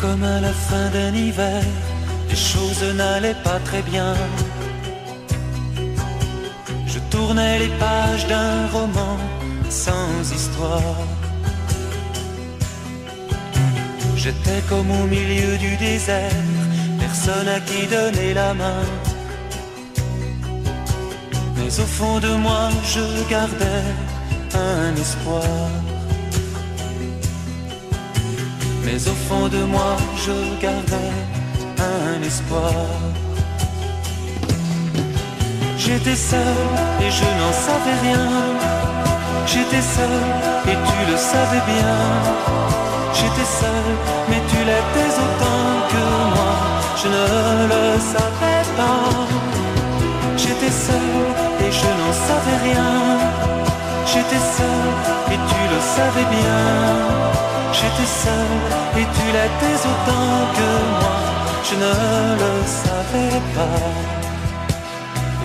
comme à la fin d'un hiver, les choses n'allaient pas très bien. Je tournais les pages d'un roman sans histoire. J'étais comme au milieu du désert, personne à qui donner la main. Mais au fond de moi, je gardais un espoir. Mais au fond de moi, je gardais un espoir. J'étais seul et je n'en savais rien. J'étais seul et tu le savais bien. J'étais seul, mais tu l'étais autant que moi. Je ne le savais pas. J'étais seul et je n'en savais rien. J'étais seul et tu le savais bien. J'étais seul et tu l'étais autant que moi. Je ne le savais pas.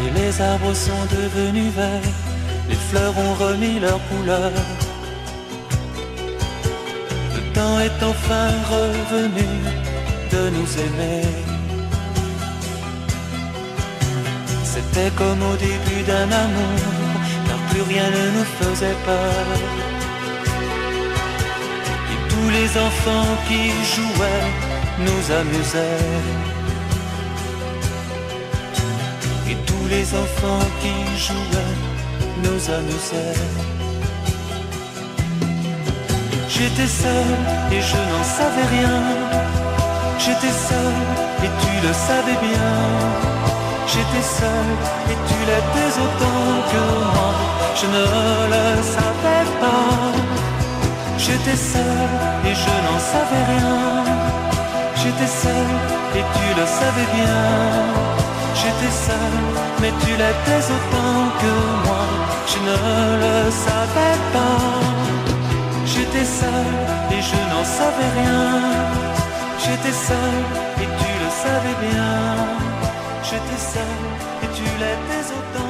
Et les arbres sont devenus verts, les fleurs ont remis leur couleur. Le temps est enfin revenu de nous aimer. C'était comme au début d'un amour, car plus rien ne nous faisait peur. Et tous les enfants qui jouaient nous amusaient. Et tous les enfants qui jouaient nous amusaient. J'étais seul et je n'en savais rien. J'étais seul et tu le savais bien. J'étais seul et tu l'étais autant que moi. Je ne le savais pas. J'étais seul et je n'en savais rien. J'étais seul et tu le savais bien. J'étais seul, mais tu l'étais autant que moi. Je ne le savais pas. J'étais seul et je n'en savais rien. J'étais seul et tu le savais bien. J'étais seul et tu l'étais autant.